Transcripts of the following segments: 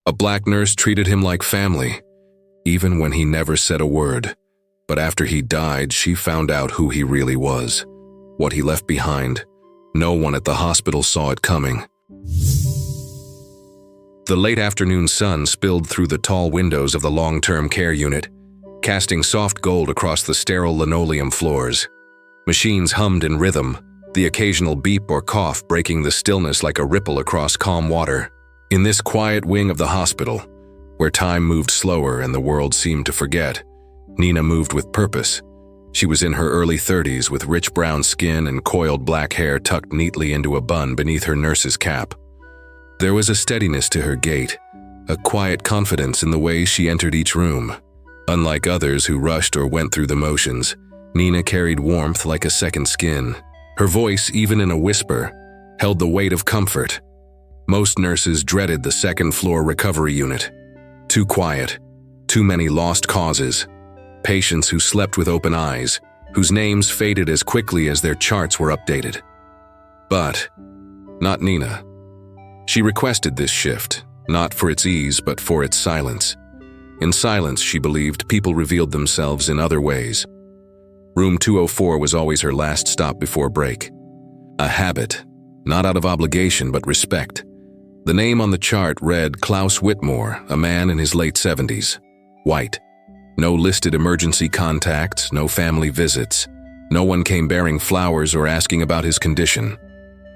A black nurse treated him like family, even when he never said a word. But after he died, she found out who he really was, what he left behind. No one at the hospital saw it coming. The late afternoon sun spilled through the tall windows of the long-term care unit, casting soft gold across the sterile linoleum floors. Machines hummed in rhythm, the occasional beep or cough breaking the stillness like a ripple across calm water. In this quiet wing of the hospital, where time moved slower and the world seemed to forget, Nina moved with purpose. She was in her early 30s with rich brown skin and coiled black hair tucked neatly into a bun beneath her nurse's cap. There was a steadiness to her gait, a quiet confidence in the way she entered each room. Unlike others who rushed or went through the motions, Nina carried warmth like a second skin. Her voice, even in a whisper, held the weight of comfort. Most nurses dreaded the second-floor recovery unit. Too quiet, too many lost causes, patients who slept with open eyes, whose names faded as quickly as their charts were updated. But not Nina. She requested this shift, not for its ease but for its silence. In silence, she believed, people revealed themselves in other ways. Room 204 was always her last stop before break. A habit, not out of obligation but respect. The name on the chart read Klaus Whitmore, a man in his late 70s. White. No listed emergency contacts, no family visits. No one came bearing flowers or asking about his condition.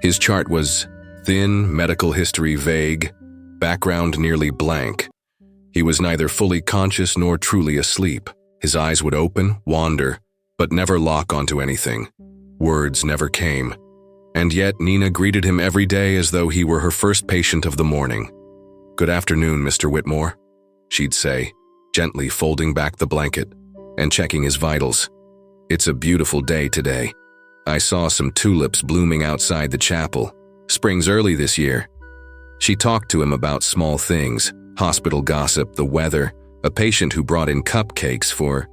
His chart was thin, medical history vague, background nearly blank. He was neither fully conscious nor truly asleep. His eyes would open, wander, but never lock onto anything. Words never came. And yet Nina greeted him every day as though he were her first patient of the morning. "Good afternoon, Mr. Whitmore," she'd say, gently folding back the blanket and checking his vitals. "It's a beautiful day today. I saw some tulips blooming outside the chapel. Spring's early this year." She talked to him about small things, hospital gossip, the weather, a patient who brought in cupcakes for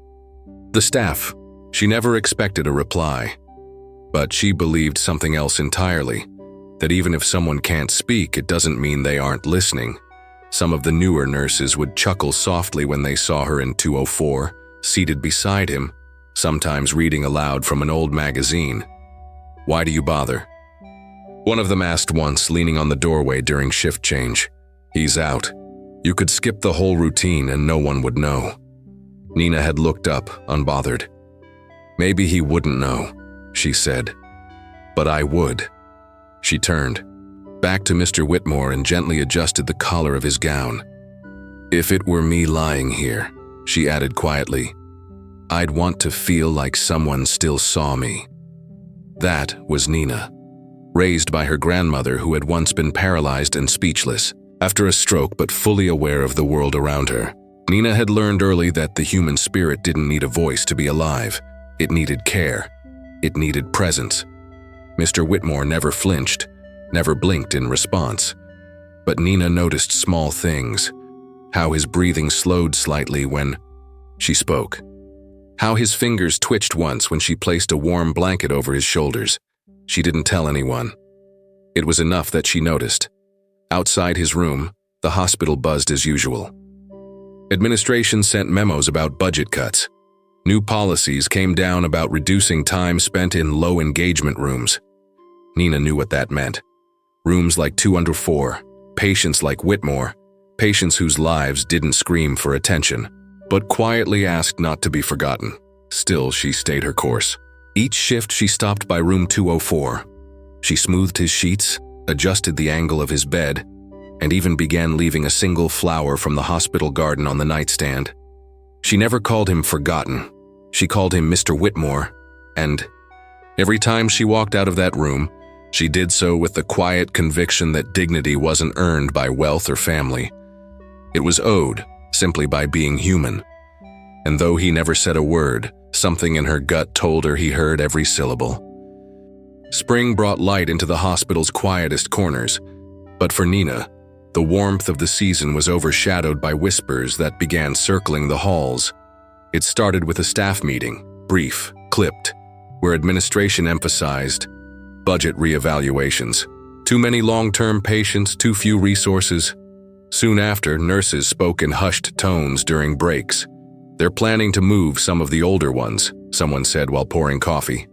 the staff. She never expected a reply. But she believed something else entirely, that even if someone can't speak, it doesn't mean they aren't listening. Some of the newer nurses would chuckle softly when they saw her in 204, seated beside him, sometimes reading aloud from an old magazine. "Why do you bother?" One of them asked once, leaning on the doorway during shift change. "He's out. You could skip the whole routine and no one would know." Nina had looked up, unbothered. "Maybe he wouldn't know," she said. "But I would." She turned back to Mr. Whitmore and gently adjusted the collar of his gown. "If it were me lying here," she added quietly, "I'd want to feel like someone still saw me." That was Nina, raised by her grandmother who had once been paralyzed and speechless after a stroke but fully aware of the world around her. Nina had learned early that the human spirit didn't need a voice to be alive. It needed care. It needed presence. Mr. Whitmore never flinched, never blinked in response. But Nina noticed small things. How his breathing slowed slightly when she spoke. How his fingers twitched once when she placed a warm blanket over his shoulders. She didn't tell anyone. It was enough that she noticed. Outside his room, the hospital buzzed as usual. Administration sent memos about budget cuts. New policies came down about reducing time spent in low-engagement rooms. Nina knew what that meant. Rooms like 204, patients like Whitmore, patients whose lives didn't scream for attention, but quietly asked not to be forgotten. Still, she stayed her course. Each shift she stopped by room 204. She smoothed his sheets, adjusted the angle of his bed, and even began leaving a single flower from the hospital garden on the nightstand. She never called him forgotten. She called him Mr. Whitmore, and every time she walked out of that room, she did so with the quiet conviction that dignity wasn't earned by wealth or family. It was owed simply by being human. And though he never said a word, something in her gut told her he heard every syllable. Spring brought light into the hospital's quietest corners, but for Nina, the warmth of the season was overshadowed by whispers that began circling the halls. It started with a staff meeting, brief, clipped, where administration emphasized budget reevaluations. Too many long-term patients, too few resources. Soon after, nurses spoke in hushed tones during breaks. "They're planning to move some of the older ones," someone said while pouring coffee.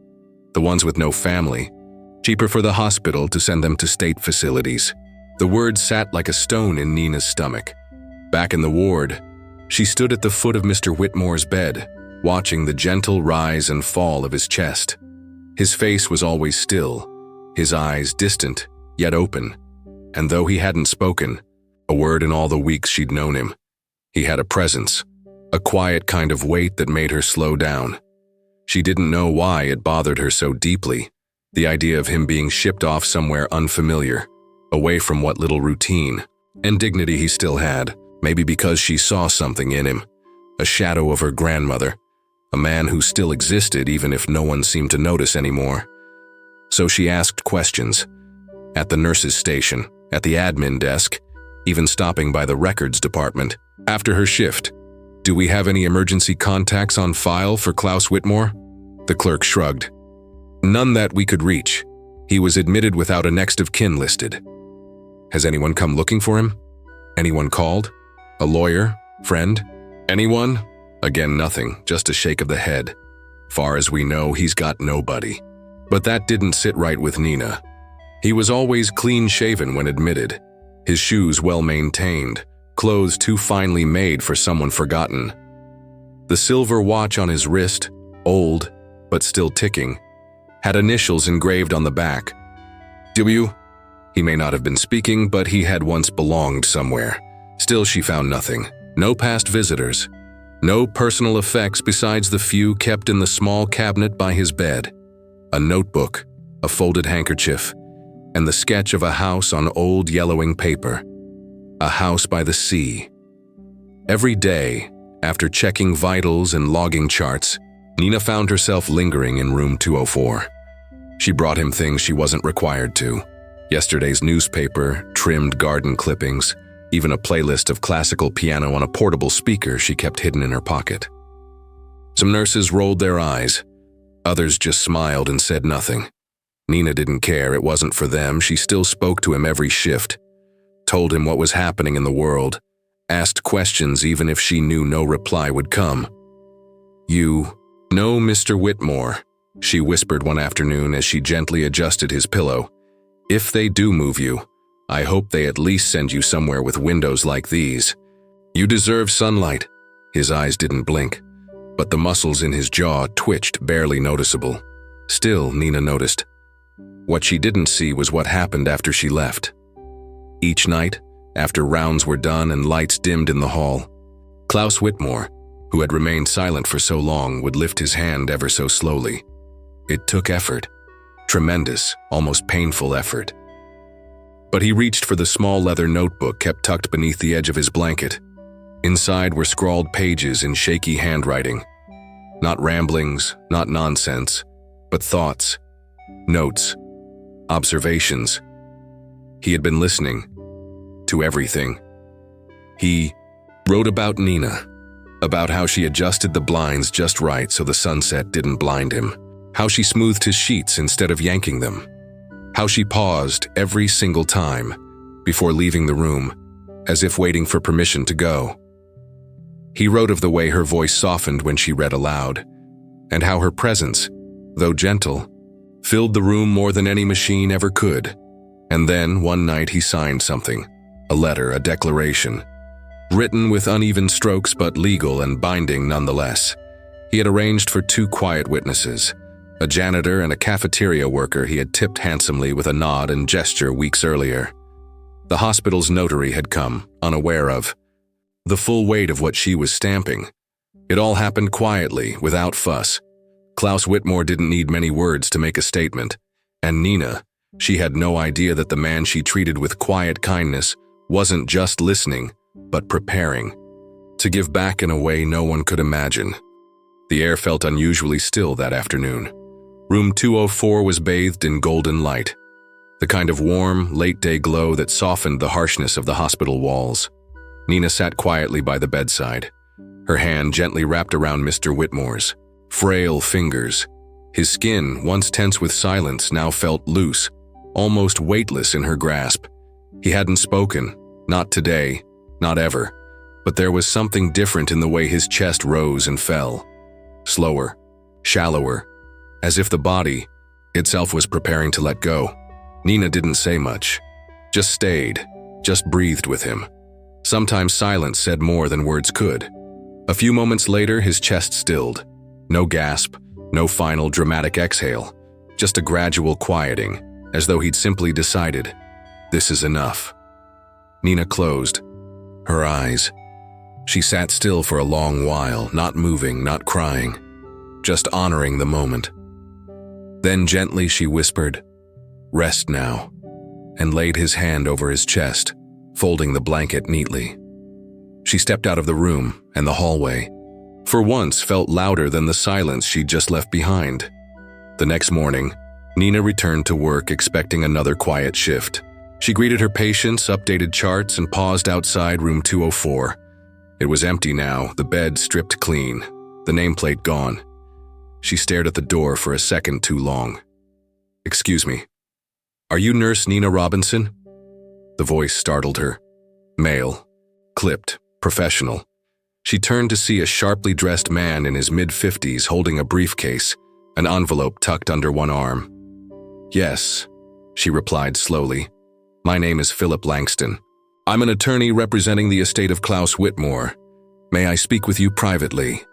"The ones with no family. Cheaper for the hospital to send them to state facilities." The words sat like a stone in Nina's stomach. Back in the ward, she stood at the foot of Mr. Whitmore's bed, watching the gentle rise and fall of his chest. His face was always still, his eyes distant, yet open. And though he hadn't spoken a word in all the weeks she'd known him, he had a presence, a quiet kind of weight that made her slow down. She didn't know why it bothered her so deeply, the idea of him being shipped off somewhere unfamiliar, away from what little routine and dignity he still had, maybe because she saw something in him, a shadow of her grandmother, a man who still existed even if no one seemed to notice anymore. So she asked questions, at the nurse's station, at the admin desk, even stopping by the records department. After her shift, "Do we have any emergency contacts on file for Klaus Whitmore?" The clerk shrugged. "None that we could reach. He was admitted without a next of kin listed." "Has anyone come looking for him? Anyone called? A lawyer? Friend? Anyone?" Again, nothing, just a shake of the head. Far as we know, he's got nobody. But that didn't sit right with Nina. He was always clean-shaven when admitted, his shoes well-maintained, clothes too finely made for someone forgotten. The silver watch on his wrist, old, but still ticking, had initials engraved on the back. W. He may not have been speaking, but he had once belonged somewhere. Still, she found nothing. No past visitors. No personal effects besides the few kept in the small cabinet by his bed. A notebook, a folded handkerchief, and the sketch of a house on old yellowing paper. A house by the sea. Every day, after checking vitals and logging charts, Nina found herself lingering in room 204. She brought him things she wasn't required to. Yesterday's newspaper, trimmed garden clippings, even a playlist of classical piano on a portable speaker she kept hidden in her pocket. Some nurses rolled their eyes. Others just smiled and said nothing. Nina didn't care, it wasn't for them. She still spoke to him every shift, told him what was happening in the world, asked questions even if she knew no reply would come. "You know Mr. Whitmore," she whispered one afternoon as she gently adjusted his pillow. "If they do move you, I hope they at least send you somewhere with windows like these. You deserve sunlight." His eyes didn't blink, but the muscles in his jaw twitched, barely noticeable. Still, Nina noticed. What she didn't see was what happened after she left. Each night, after rounds were done and lights dimmed in the hall, Klaus Whitmore, who had remained silent for so long, would lift his hand ever so slowly. It took effort. Tremendous, almost painful effort. But he reached for the small leather notebook kept tucked beneath the edge of his blanket. Inside were scrawled pages in shaky handwriting. Not ramblings, not nonsense, but thoughts, notes, observations. He had been listening to everything. He wrote about Nina, about how she adjusted the blinds just right so the sunset didn't blind him, how she smoothed his sheets instead of yanking them, how she paused every single time before leaving the room, as if waiting for permission to go. He wrote of the way her voice softened when she read aloud, and how her presence, though gentle, filled the room more than any machine ever could. And then, one night, he signed something, a letter, a declaration, written with uneven strokes but legal and binding nonetheless. He had arranged for 2 quiet witnesses, a janitor and a cafeteria worker he had tipped handsomely with a nod and gesture weeks earlier. The hospital's notary had come, unaware of the full weight of what she was stamping. It all happened quietly, without fuss. Klaus Whitmore didn't need many words to make a statement, and Nina, she had no idea that the man she treated with quiet kindness wasn't just listening, but preparing to give back in a way no one could imagine. The air felt unusually still that afternoon. Room 204 was bathed in golden light, the kind of warm, late-day glow that softened the harshness of the hospital walls. Nina sat quietly by the bedside, her hand gently wrapped around Mr. Whitmore's frail fingers. His skin, once tense with silence, now felt loose, almost weightless in her grasp. He hadn't spoken, not today, Not ever. But there was something different in the way his chest rose and fell. Slower, shallower, as if the body itself was preparing to let go. Nina didn't say much. Just stayed, just breathed with him. Sometimes silence said more than words could. A few moments later, his chest stilled. No gasp, no final dramatic exhale, just a gradual quieting, as though he'd simply decided, this is enough. Nina closed her eyes. She sat still for a long while, not moving, not crying, just honoring the moment. Then gently she whispered, "Rest now," and laid his hand over his chest, folding the blanket neatly. She stepped out of the room, and the hallway, for once, felt louder than the silence she'd just left behind. The next morning, Nina returned to work expecting another quiet shift. She greeted her patients, updated charts, and paused outside room 204. It was empty now, the bed stripped clean, the nameplate gone. She stared at the door for a second too long. "Excuse me. Are you Nurse Nina Robinson?" The voice startled her. Male, clipped, professional. She turned to see a sharply dressed man in his mid-50s holding a briefcase, an envelope tucked under one arm. "Yes," she replied slowly. "My name is Philip Langston. I'm an attorney representing the estate of Klaus Whitmore. May I speak with you privately?"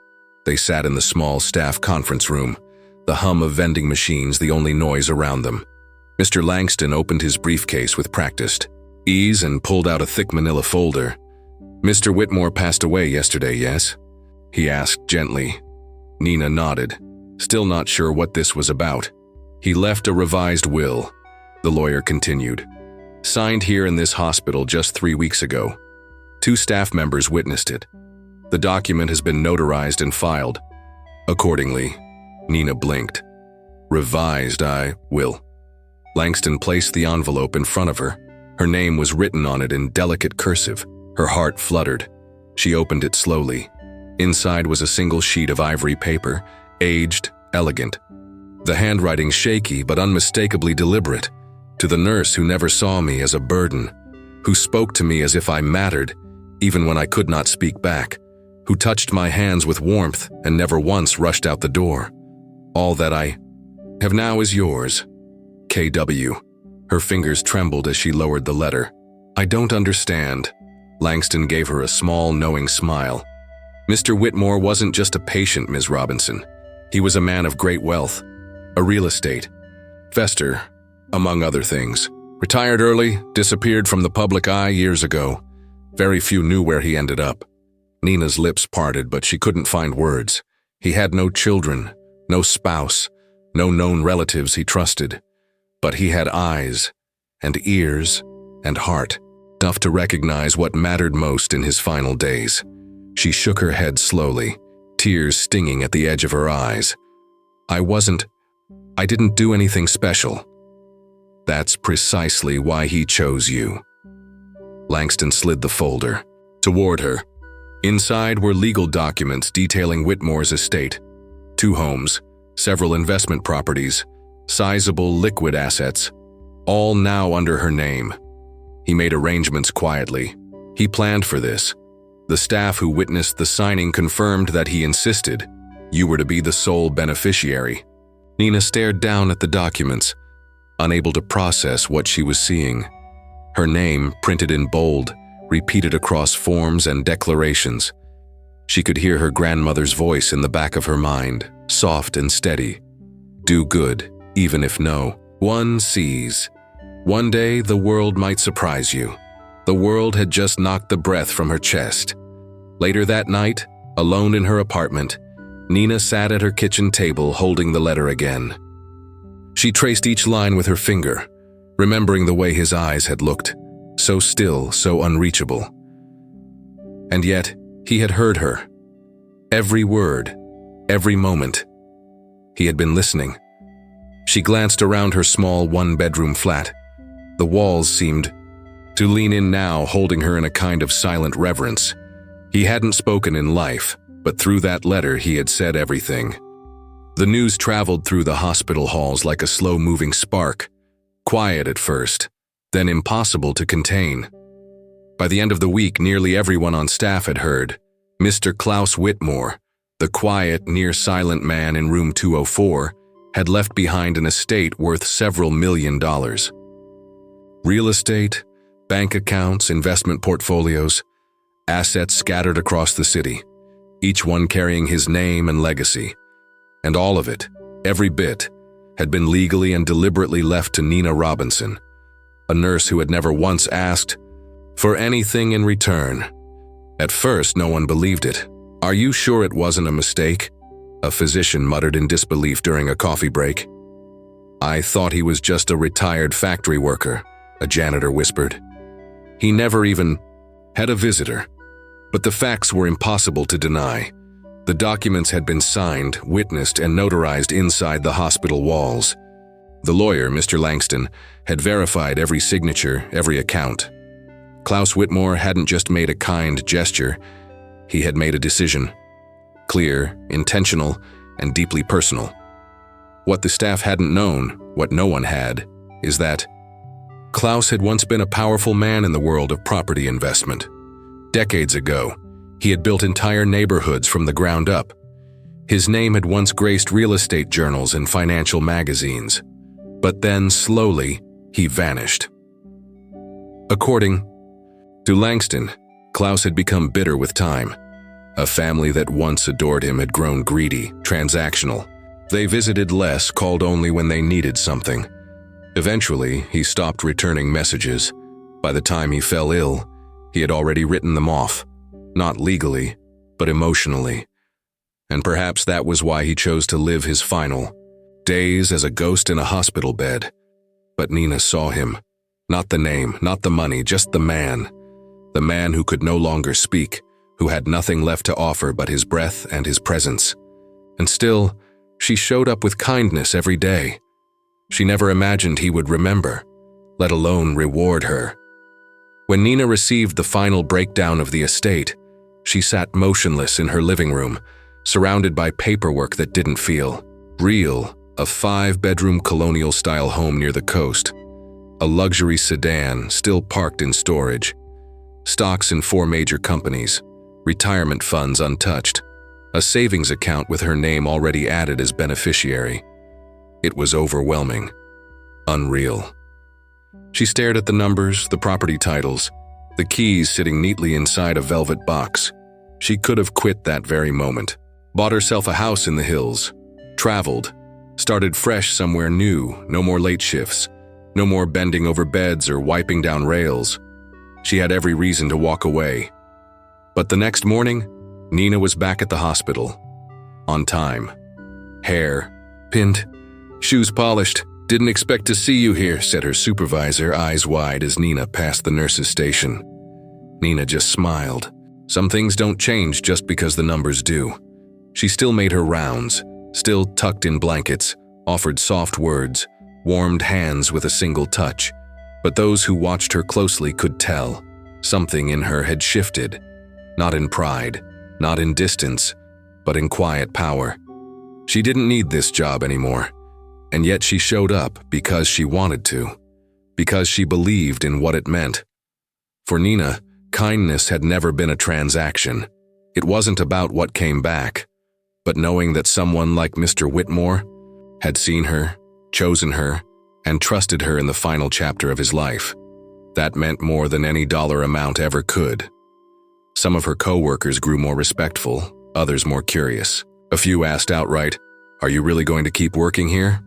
They sat in the small staff conference room, the hum of vending machines the only noise around them. Mr. Langston opened his briefcase with practiced ease and pulled out a thick manila folder. "Mr. Whitmore passed away yesterday, yes?" he asked gently. Nina nodded, still not sure what this was about. "He left a revised will," the lawyer continued. "Signed here in this hospital just 3 weeks ago. 2 staff members witnessed it. The document has been notarized and filed. Accordingly," Nina blinked. "Revised, I will." Langston placed the envelope in front of her. Her name was written on it in delicate cursive. Her heart fluttered. She opened it slowly. Inside was a single sheet of ivory paper, aged, elegant. The handwriting shaky but unmistakably deliberate. "To the nurse who never saw me as a burden, who spoke to me as if I mattered, even when I could not speak back, who touched my hands with warmth and never once rushed out the door. All that I have now is yours. K.W." Her fingers trembled as she lowered the letter. "I don't understand." Langston gave her a small, knowing smile. "Mr. Whitmore wasn't just a patient, Ms. Robinson. He was a man of great wealth, a real estate investor, among other things. Retired early, disappeared from the public eye years ago. Very few knew where he ended up." Nina's lips parted, but she couldn't find words. He had no children, no spouse, no known relatives he trusted. But he had eyes, and ears, and heart, enough to recognize what mattered most in his final days. She shook her head slowly, tears stinging at the edge of her eyes. I didn't do anything special." "That's precisely why he chose you." Langston slid the folder toward her. Inside were legal documents detailing Whitmore's estate. 2 homes, several investment properties, sizable liquid assets, all now under her name. He made arrangements quietly. He planned for this. The staff who witnessed the signing confirmed that he insisted. You were to be the sole beneficiary. Nina stared down at the documents, unable to process what she was seeing. Her name, printed in bold, repeated across forms and declarations. She could hear her grandmother's voice in the back of her mind, soft and steady. "Do good, even if no one sees. One day the world might surprise you." The world had just knocked the breath from her chest. Later that night, alone in her apartment, Nina sat at her kitchen table holding the letter again. She traced each line with her finger, remembering the way his eyes had looked, so still, so unreachable. And yet, he had heard her. Every word, every moment. He had been listening. She glanced around her small 1-bedroom flat. The walls seemed to lean in now, holding her in a kind of silent reverence. He hadn't spoken in life, but through that letter he had said everything. The news traveled through the hospital halls like a slow-moving spark, quiet at first, then impossible to contain. By the end of the week, nearly everyone on staff had heard. Mr. Klaus Whitmore, the quiet, near-silent man in room 204, had left behind an estate worth several $1 million. Real estate, bank accounts, investment portfolios, assets scattered across the city, each one carrying his name and legacy. And all of it, every bit, had been legally and deliberately left to Nina Robinson, a nurse who had never once asked for anything in return. At first, no one believed it. "Are you sure it wasn't a mistake?" a physician muttered in disbelief during a coffee break. "I thought he was just a retired factory worker," a janitor whispered. "He never even had a visitor." But the facts were impossible to deny. The documents had been signed, witnessed, and notarized inside the hospital walls. The lawyer, Mr. Langston, had verified every signature, every account. Klaus Whitmore hadn't just made a kind gesture, he had made a decision. Clear, intentional, and deeply personal. What the staff hadn't known, what no one had, is that Klaus had once been a powerful man in the world of property investment. Decades ago, he had built entire neighborhoods from the ground up. His name had once graced real estate journals and financial magazines. But then, slowly, he vanished. According to Langston, Klaus had become bitter with time. A family that once adored him had grown greedy, transactional. They visited less, called only when they needed something. Eventually, he stopped returning messages. By the time he fell ill, he had already written them off. Not legally, but emotionally. And perhaps that was why he chose to live his final days as a ghost in a hospital bed. But Nina saw him. Not the name, not the money, just the man. The man who could no longer speak, who had nothing left to offer but his breath and his presence. And still, she showed up with kindness every day. She never imagined he would remember, let alone reward her. When Nina received the final breakdown of the estate, she sat motionless in her living room, surrounded by paperwork that didn't feel real. A 5-bedroom colonial-style home near the coast. A luxury sedan still parked in storage. Stocks in 4 major companies. Retirement funds untouched. A savings account with her name already added as beneficiary. It was overwhelming. Unreal. She stared at the numbers, the property titles, the keys sitting neatly inside a velvet box. She could have quit that very moment. Bought herself a house in the hills. Traveled. Started fresh somewhere new, no more late shifts, no more bending over beds or wiping down rails. She had every reason to walk away. But the next morning, Nina was back at the hospital. On time. Hair pinned, shoes polished. "Didn't expect to see you here," said her supervisor, eyes wide as Nina passed the nurse's station. Nina just smiled. Some things don't change just because the numbers do. She still made her rounds, still tucked in blankets, offered soft words, warmed hands with a single touch. But those who watched her closely could tell. Something in her had shifted. Not in pride, not in distance, but in quiet power. She didn't need this job anymore. And yet she showed up because she wanted to. Because she believed in what it meant. For Nina, kindness had never been a transaction. It wasn't about what came back. But knowing that someone like Mr. Whitmore had seen her, chosen her, and trusted her in the final chapter of his life, that meant more than any dollar amount ever could. Some of her co-workers grew more respectful, others more curious. A few asked outright, "Are you really going to keep working here?"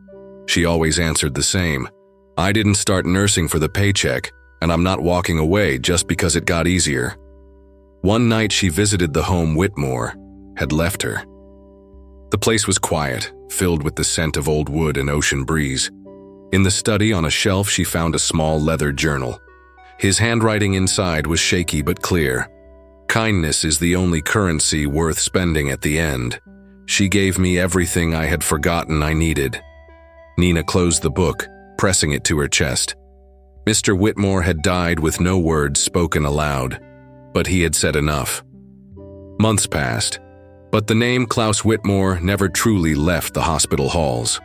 She always answered the same, "I didn't start nursing for the paycheck, and I'm not walking away just because it got easier." One night she visited the home Whitmore had left her. The place was quiet, filled with the scent of old wood and ocean breeze. In the study on a shelf she found a small leather journal. His handwriting inside was shaky but clear. "Kindness is the only currency worth spending at the end. She gave me everything I had forgotten I needed." Nina closed the book, pressing it to her chest. Mr. Whitmore had died with no words spoken aloud, but he had said enough. Months passed, but the name Klaus Whitmore never truly left the hospital halls.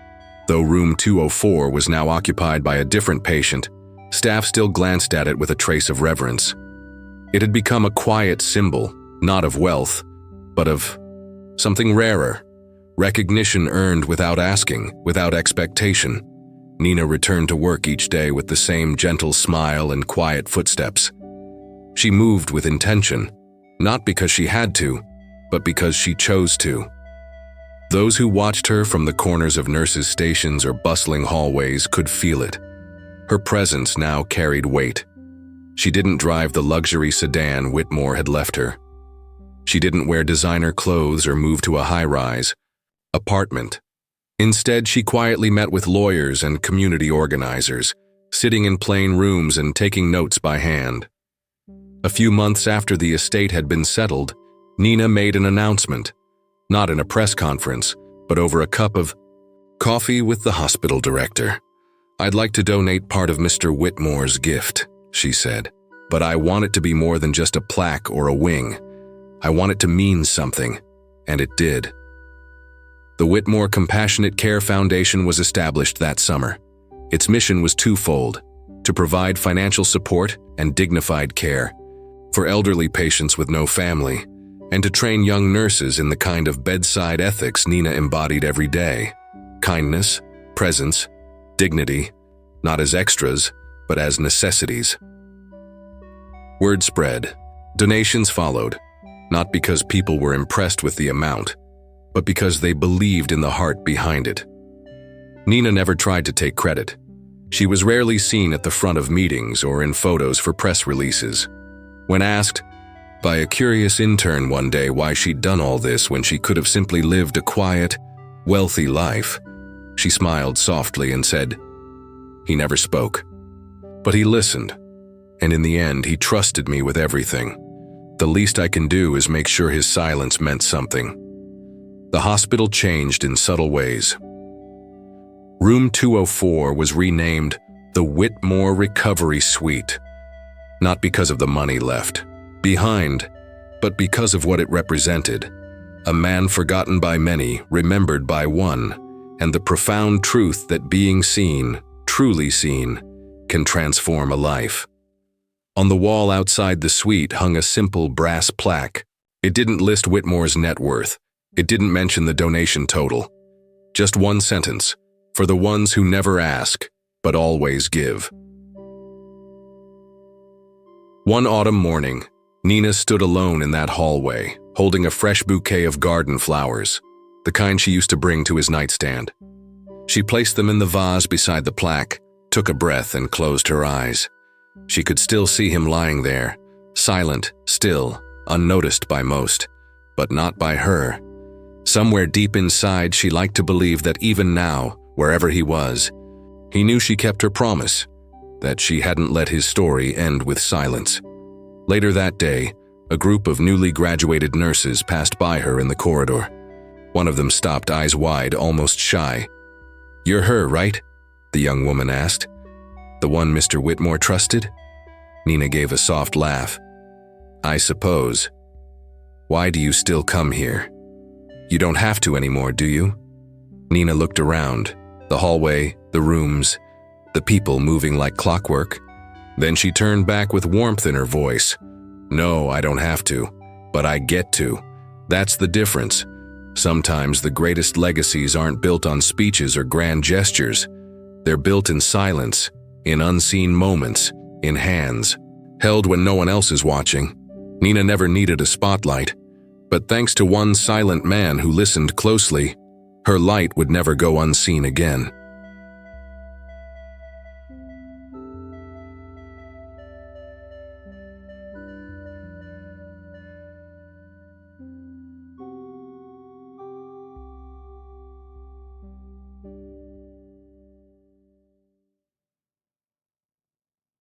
Though room 204 was now occupied by a different patient, staff still glanced at it with a trace of reverence. It had become a quiet symbol, not of wealth, but of something rarer. Recognition earned without asking, without expectation. Nina returned to work each day with the same gentle smile and quiet footsteps. She moved with intention, not because she had to, but because she chose to. Those who watched her from the corners of nurses' stations or bustling hallways could feel it. Her presence now carried weight. She didn't drive the luxury sedan Whitmore had left her. She didn't wear designer clothes or move to a high-rise apartment. Instead, she quietly met with lawyers and community organizers, sitting in plain rooms and taking notes by hand. A few months after the estate had been settled, Nina made an announcement, not in a press conference, but over a cup of coffee with the hospital director. "I'd like to donate part of Mr. Whitmore's gift," she said, "but I want it to be more than just a plaque or a wing. I want it to mean something," and it did. The Whitmore Compassionate Care Foundation was established that summer. Its mission was twofold: to provide financial support and dignified care for elderly patients with no family, and to train young nurses in the kind of bedside ethics Nina embodied every day: kindness, presence, dignity, not as extras, but as necessities. Word spread. Donations followed, not because people were impressed with the amount, but because they believed in the heart behind it. Nina never tried to take credit. She was rarely seen at the front of meetings or in photos for press releases. When asked by a curious intern one day why she'd done all this when she could have simply lived a quiet, wealthy life, she smiled softly and said, "He never spoke. But he listened, and in the end he trusted me with everything. The least I can do is make sure his silence meant something." The hospital changed in subtle ways. Room 204 was renamed the Whitmore Recovery Suite, not because of the money left behind, but because of what it represented: a man forgotten by many, remembered by one, and the profound truth that being seen, truly seen, can transform a life. On the wall outside the suite hung a simple brass plaque. It didn't list Whitmore's net worth. It didn't mention the donation total. Just one sentence: "For the ones who never ask, but always give." One autumn morning, Nina stood alone in that hallway, holding a fresh bouquet of garden flowers, the kind she used to bring to his nightstand. She placed them in the vase beside the plaque, took a breath, and closed her eyes. She could still see him lying there, silent, still, unnoticed by most, but not by her. Somewhere deep inside, she liked to believe that even now, wherever he was, he knew she kept her promise, that she hadn't let his story end with silence. Later that day, a group of newly graduated nurses passed by her in the corridor. One of them stopped, eyes wide, almost shy. "You're her, right?" the young woman asked. "The one Mr. Whitmore trusted?" Nina gave a soft laugh. "I suppose. Why do you still come here? You don't have to anymore, do you?" Nina looked around, the hallway, the rooms, the people moving like clockwork. Then she turned back with warmth in her voice. "No, I don't have to, but I get to. That's the difference. Sometimes the greatest legacies aren't built on speeches or grand gestures. They're built in silence, in unseen moments, in hands, held when no one else is watching." Nina never needed a spotlight, but thanks to one silent man who listened closely, her light would never go unseen again.